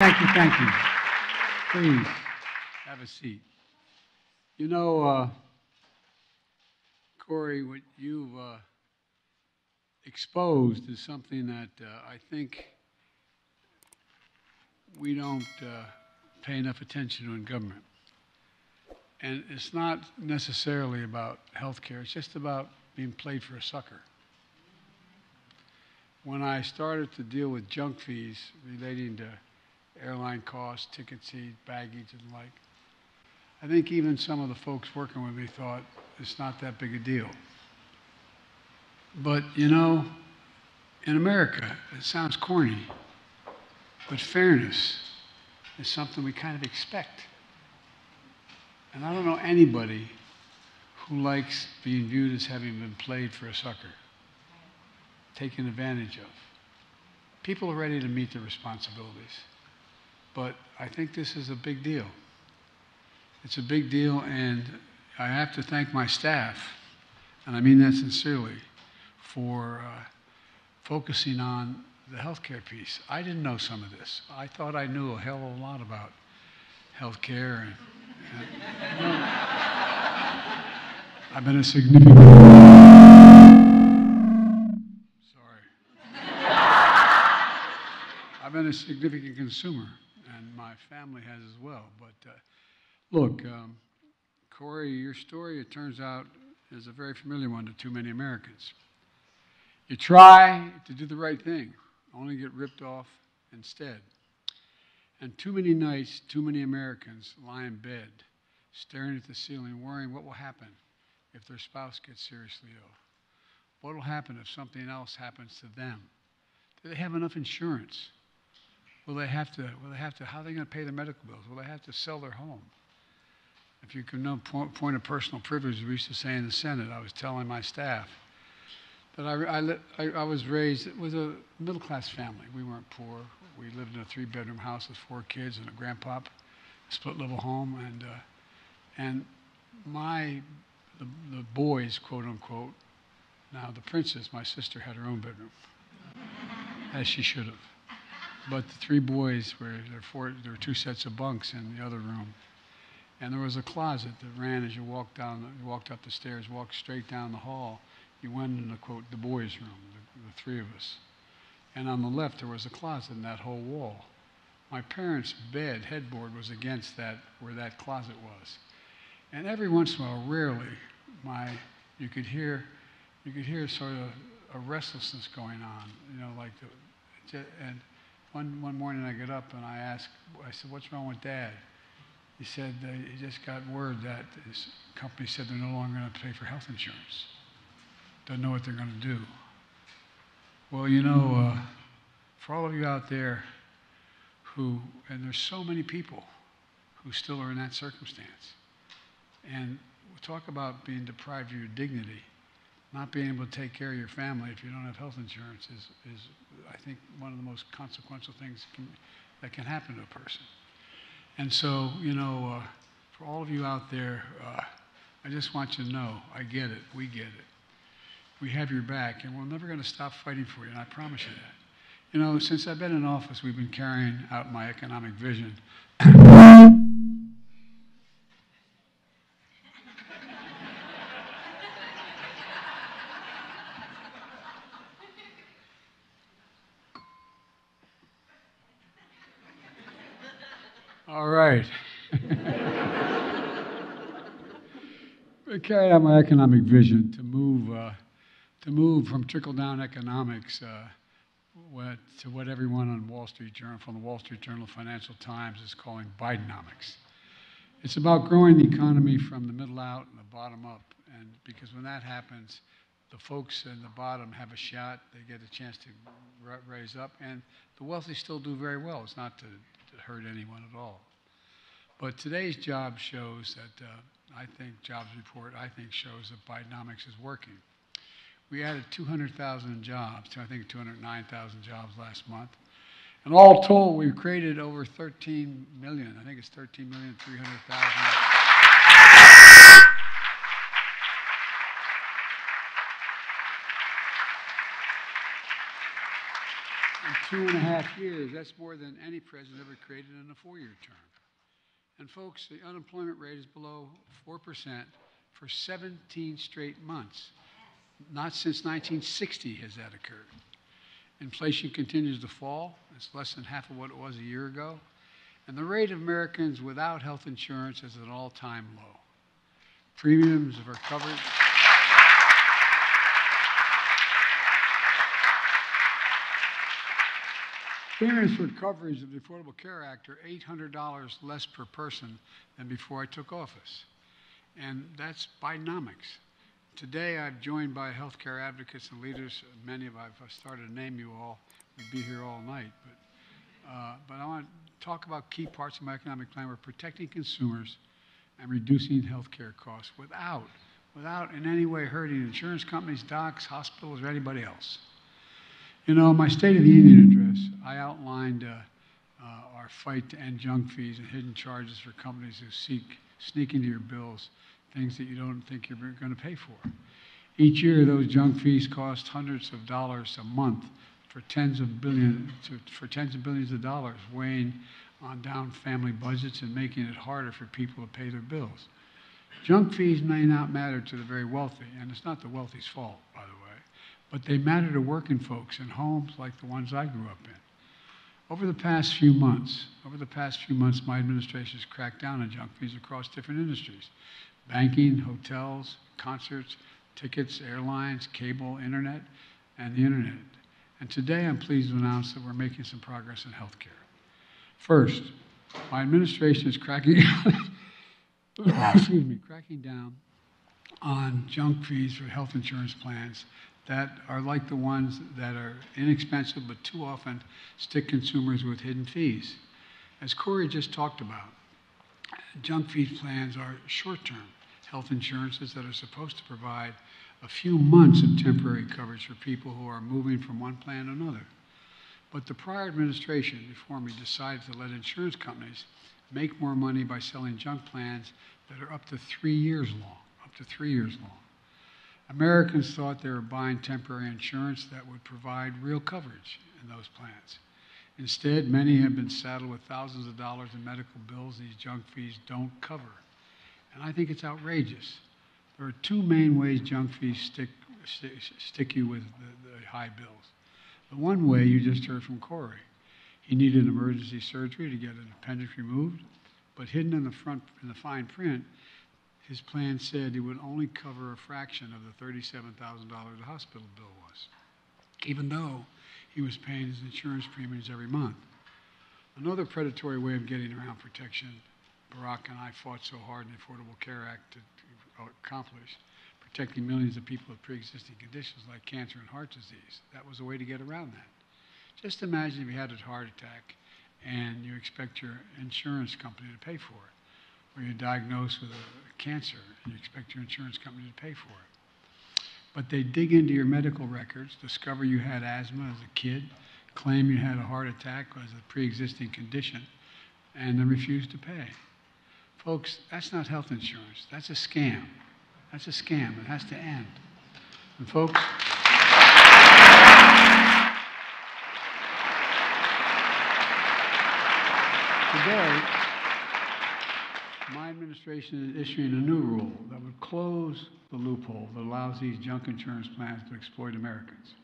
Thank you, thank you. Please, have a seat. You know, Corey, what you've exposed is something that I think we don't pay enough attention to in government. And it's not necessarily about health care, it's just about being played for a sucker. When I started to deal with junk fees relating to airline costs, ticket seats, baggage, and the like, I think even some of the folks working with me thought it's not that big a deal. But, you know, in America, it sounds corny, but fairness is something we kind of expect. And I don't know anybody who likes being viewed as having been played for a sucker, taken advantage of. People are ready to meet their responsibilities. But I think this is a big deal. It's a big deal, and I have to thank my staff, and I mean that sincerely, for focusing on the healthcare piece. I didn't know some of this. I thought I knew a hell of a lot about healthcare, and you know, I've been a significant. Sorry. I've been a significant consumer, and my family has as well. But look, Corey, your story, it turns out, is a very familiar one to too many Americans. You try to do the right thing, only get ripped off instead. And too many nights, too many Americans lie in bed, staring at the ceiling, worrying what will happen if their spouse gets seriously ill. What will happen if something else happens to them? Do they have enough insurance? Will they have to, how are they going to pay their medical bills? Will they have to sell their home? If you can know point of personal privilege, we used to say in the Senate, I was telling my staff that I was raised with a middle-class family. We weren't poor. We lived in a 3-bedroom house with 4 kids and a grandpop, a split-level home, and the boys, quote unquote, now the princess, my sister, had her own bedroom, as she should have. But the 3 boys there were 2 sets of bunks in the other room. And there was a closet that ran as you walked up the stairs, walked straight down the hall. You went into, quote, the boys' room, the 3 of us. And on the left, there was a closet in that whole wall. My parents' bed, headboard, was against that, where that closet was. And every once in a while, rarely, you could hear sort of a restlessness going on, you know, like and one morning I get up and I said, what's wrong with Dad? He said, he just got word that his company said they're no longer going to pay for health insurance. Don't know what they're going to do. Well, you know, for all of you out there and there's so many people who still are in that circumstance. And we'll talk about being deprived of your dignity. Not being able to take care of your family if you don't have health insurance is I think, one of the most consequential things that can happen to a person. And so, you know, for all of you out there, I just want you to know, I get it, we get it. We have your back, and we're never going to stop fighting for you, and I promise you that. You know, since I've been in office, we've been carrying out my economic vision. All right. We carried out my economic vision to move from trickle-down economics to what everyone on Wall Street Journal, from the Wall Street Journal Financial Times, is calling Bidenomics. It's about growing the economy from the middle out and the bottom up, and because when that happens, the folks in the bottom have a shot. They get a chance to raise up, and the wealthy still do very well. It's not to hurt anyone at all. But today's job shows that, jobs report, shows that Bidenomics is working. We added 200,000 jobs, I think 209,000 jobs last month. And all told, we've created over 13 million. I think it's 13,300,000. 2.5 years, that's more than any president ever created in a 4-year term. And folks, the unemployment rate is below 4% for 17 straight months. Not since 1960 has that occurred. Inflation continues to fall. It's less than half of what it was a year ago. And the rate of Americans without health insurance is at an all-time low. Premiums for coverage. Premiums for coverage of the Affordable Care Act are $800 less per person than before I took office. And that's Bidenomics. Today, I'm joined by healthcare advocates and leaders. Many of I've started to name you all. We'd be here all night. But I want to talk about key parts of my economic plan. We're protecting consumers and reducing healthcare costs without in any way hurting insurance companies, docs, hospitals, or anybody else. You know, my State of the Union address, I outlined our fight to end junk fees and hidden charges for companies who sneak into your bills things that you don't think you're going to pay for. Each year, those junk fees cost hundreds of dollars a month for tens of billions of dollars, weighing on down family budgets and making it harder for people to pay their bills. Junk fees may not matter to the very wealthy, and it's not the wealthy's fault, by the way, but they matter to working folks in homes like the ones I grew up in. Over the past few months, my administration has cracked down on junk fees across different industries: banking, hotels, concerts, tickets, airlines, cable, internet, and the internet. And today I'm pleased to announce that we're making some progress in healthcare. First, my administration is cracking down on junk fees for health insurance plans that are like the ones that are inexpensive but too often stick consumers with hidden fees. As Corey just talked about, junk fee plans are short-term health insurances that are supposed to provide a few months of temporary coverage for people who are moving from one plan to another. But the prior administration before me decided to let insurance companies make more money by selling junk plans that are up to 3 years long. Americans thought they were buying temporary insurance that would provide real coverage in those plans. Instead, many have been saddled with thousands of dollars in medical bills these junk fees don't cover. And I think it's outrageous. There are two main ways junk fees stick you with the high bills. The one way you just heard from Corey. He needed emergency surgery to get an appendix removed, but hidden in the fine print, his plan said it would only cover a fraction of the $37,000 the hospital bill was, even though he was paying his insurance premiums every month. Another predatory way of getting around protection Barack and I fought so hard in the Affordable Care Act to accomplish, protecting millions of people with pre-existing conditions like cancer and heart disease. That was a way to get around that. Just imagine if you had a heart attack and you expect your insurance company to pay for it, or you're diagnosed with a cancer and you expect your insurance company to pay for it. But they dig into your medical records, discover you had asthma as a kid, claim you had a heart attack as a pre-existing condition, and then refuse to pay. Folks, that's not health insurance. That's a scam. That's a scam. It has to end. And folks, today, my administration is issuing a new rule that would close the loophole that allows these junk insurance plans to exploit Americans.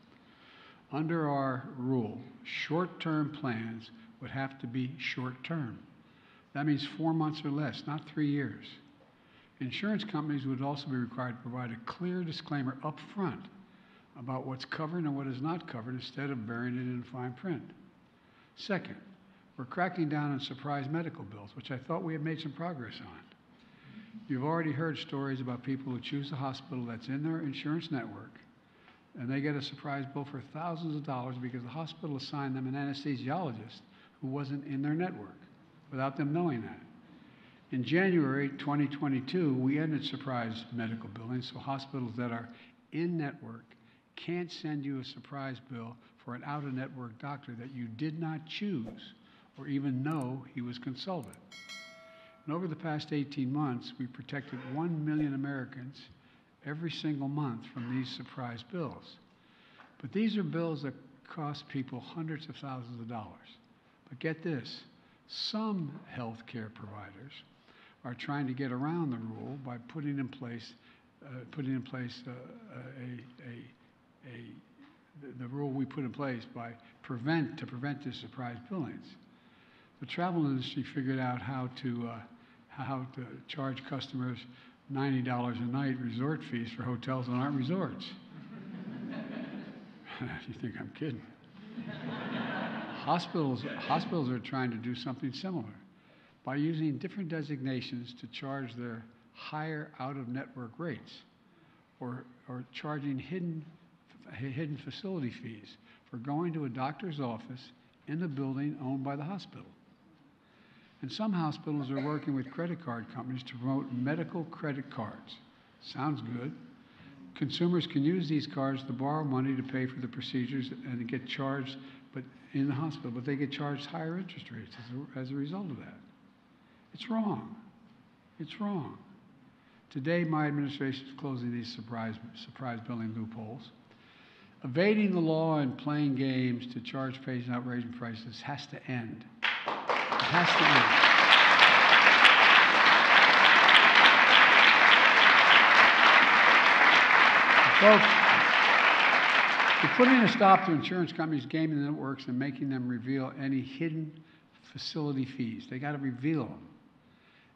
Under our rule, short-term plans would have to be short-term. That means 4 months or less, not 3 years. Insurance companies would also be required to provide a clear disclaimer up front about what's covered and what is not covered instead of burying it in fine print. Second, we're cracking down on surprise medical bills, which I thought we had made some progress on. You've already heard stories about people who choose a hospital that's in their insurance network, and they get a surprise bill for thousands of dollars because the hospital assigned them an anesthesiologist who wasn't in their network, without them knowing that. In January 2022, we ended surprise medical billing, so hospitals that are in-network can't send you a surprise bill for an out-of-network doctor that you did not choose or even know he was consulted. And over the past 18 months, we protected 1 million Americans every single month from these surprise bills. But these are bills that cost people hundreds of thousands of dollars. But get this, some healthcare providers are trying to get around the rule by putting in place the rule we put in place to prevent the surprise billings. The travel industry figured out how to charge customers $90 a night resort fees for hotels that aren't resorts. You think I'm kidding? Hospitals are trying to do something similar by using different designations to charge their higher out-of-network rates, or charging hidden facility fees for going to a doctor's office in a building owned by the hospital. And some hospitals are working with credit card companies to promote medical credit cards. Sounds good. Consumers can use these cards to borrow money to pay for the procedures and to get charged in the hospital, but they get charged higher interest rates as a result of that. It's wrong. It's wrong. Today, my administration is closing these surprise billing loopholes. Evading the law and playing games to charge patients outrageous prices has to end. It has to end. Folks, we're putting a stop to insurance companies gaming the networks and making them reveal any hidden facility fees. They got to reveal them.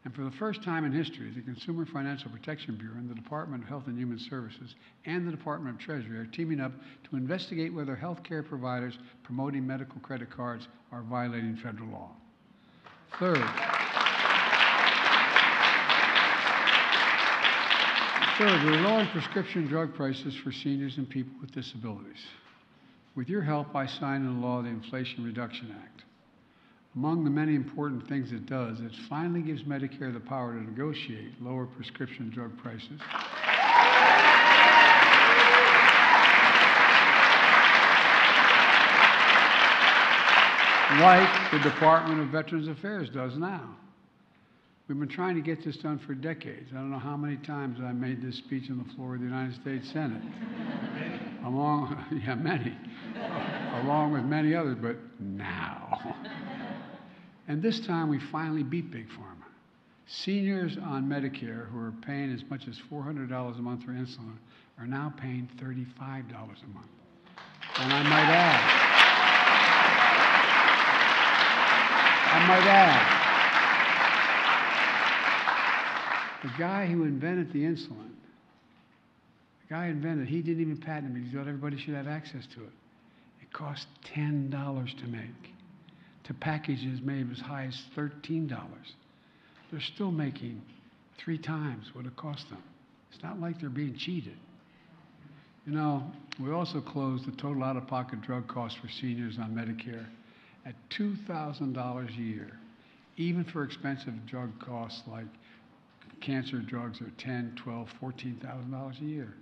And for the first time in history, the Consumer Financial Protection Bureau and the Department of Health and Human Services and the Department of Treasury are teaming up to investigate whether healthcare providers promoting medical credit cards are violating federal law. Third, we're lowering prescription drug prices for seniors and people with disabilities. With your help, I signed into law the Inflation Reduction Act. Among the many important things it does, it finally gives Medicare the power to negotiate lower prescription drug prices. Like the Department of Veterans Affairs does now. We've been trying to get this done for decades. I don't know how many times I made this speech on the floor of the United States Senate. Many. Along with many others, but now. And this time we finally beat Big Pharma. Seniors on Medicare who are paying as much as $400 a month for insulin are now paying $35 a month. And I might add, the guy who invented the insulin, he didn't even patent it. He thought everybody should have access to it. It cost $10 to make. To packages made as high as $13. They're still making 3 times what it cost them. It's not like they're being cheated. You know, we also closed the total out-of-pocket drug costs for seniors on Medicare at $2,000 a year, even for expensive drug costs like cancer drugs are $10,000, $12,000, $14,000 a year.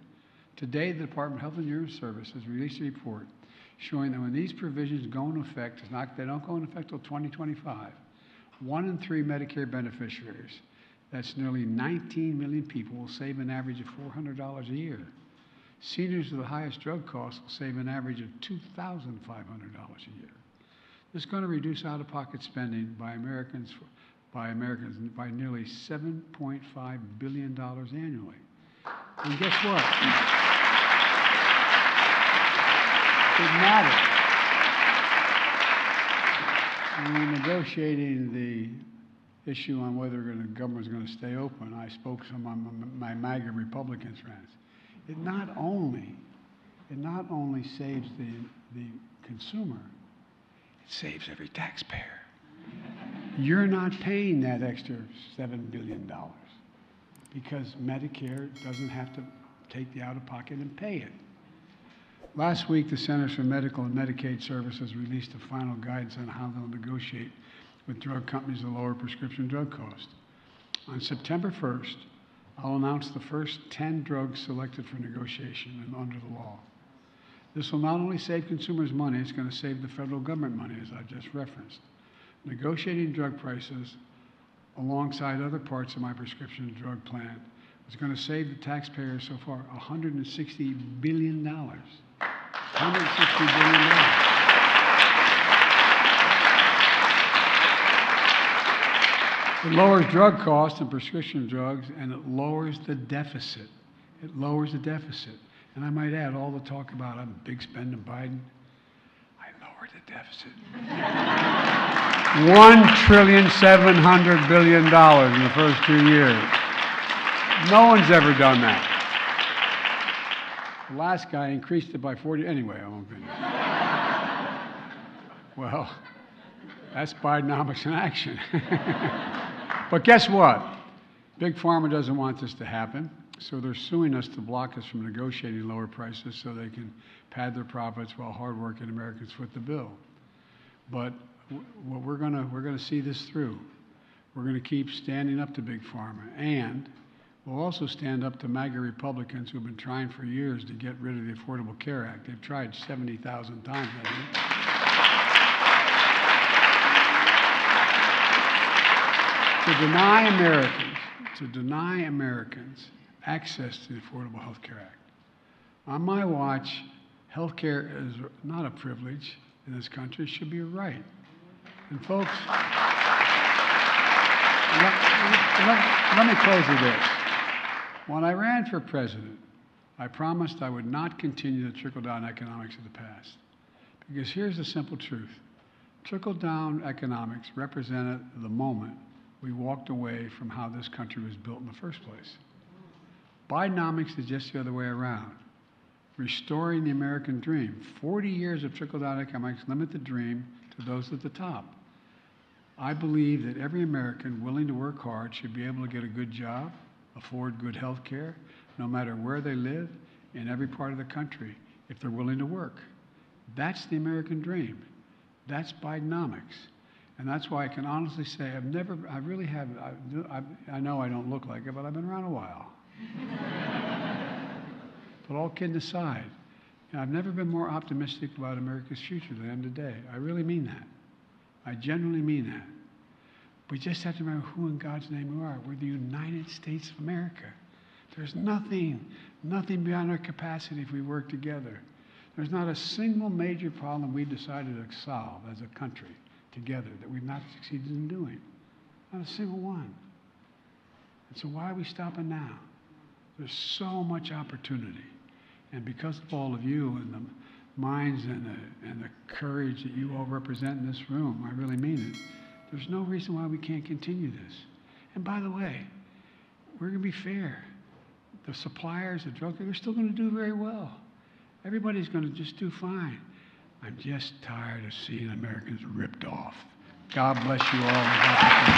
Today, the Department of Health and Human Services released a report showing that when these provisions go into effect, they don't go into effect until 2025, 1 in 3 Medicare beneficiaries, that's nearly 19 million people, will save an average of $400 a year. Seniors with the highest drug costs will save an average of $2,500 a year. This is going to reduce out-of-pocket spending by Americans by nearly $7.5 billion annually. And guess what? It matters. When we're negotiating the issue on whether the government's going to stay open, I spoke to some of my MAGA Republican friends. It not only saves the consumer, it saves every taxpayer. You're not paying that extra $7 billion because Medicare doesn't have to take the out-of-pocket and pay it. Last week, the Centers for Medical and Medicaid Services released a final guidance on how they'll negotiate with drug companies to lower prescription drug costs. On September 1st, I'll announce the first 10 drugs selected for negotiation and under the law. This will not only save consumers money, it's going to save the federal government money, as I just referenced. Negotiating drug prices alongside other parts of my prescription drug plan is going to save the taxpayers so far $160 billion. $160 billion. It lowers drug costs and prescription drugs, and it lowers the deficit. It lowers the deficit. And I might add, all the talk about I'm a big spending Biden, I lowered the deficit. $1.7 trillion in the first 2 years. No one's ever done that. The last guy increased it by 40. Anyway, I won't go into that. Well, that's Bidenomics in action. But guess what? Big Pharma doesn't want this to happen, so they're suing us to block us from negotiating lower prices so they can pad their profits while hardworking Americans foot the bill. But what we're gonna see this through. We're gonna keep standing up to Big Pharma, and we'll also stand up to MAGA Republicans who've been trying for years to get rid of the Affordable Care Act. They've tried 70,000 times, I think. To deny Americans access to the Affordable Health Care Act. On my watch, health care is not a privilege in this country, it should be a right. And folks, let me close with this. When I ran for president, I promised I would not continue the trickle-down economics of the past. Because here's the simple truth. Trickle-down economics represented the moment we walked away from how this country was built in the first place. Bidenomics is just the other way around. Restoring the American dream. 40 years of trickle-down economics limit the dream to those at the top. I believe that every American willing to work hard should be able to get a good job, afford good health care, no matter where they live, in every part of the country, if they're willing to work. That's the American dream. That's Bidenomics. And that's why I can honestly say I know I don't look like it, but I've been around a while. But all kidding aside, I've never been more optimistic about America's future than I am today. I really mean that. I genuinely mean that. We just have to remember who in God's name we are. We're the United States of America. There's nothing beyond our capacity if we work together. There's not a single major problem we decided to solve as a country together that we've not succeeded in doing. Not a single one. And so why are we stopping now? There's so much opportunity. And because of all of you and the minds and the courage that you all represent in this room, I really mean it, there's no reason why we can't continue this. And by the way, we're going to be fair. The suppliers, the drug dealers, are still going to do very well. Everybody's going to just do fine. I'm just tired of seeing Americans ripped off. God bless you all.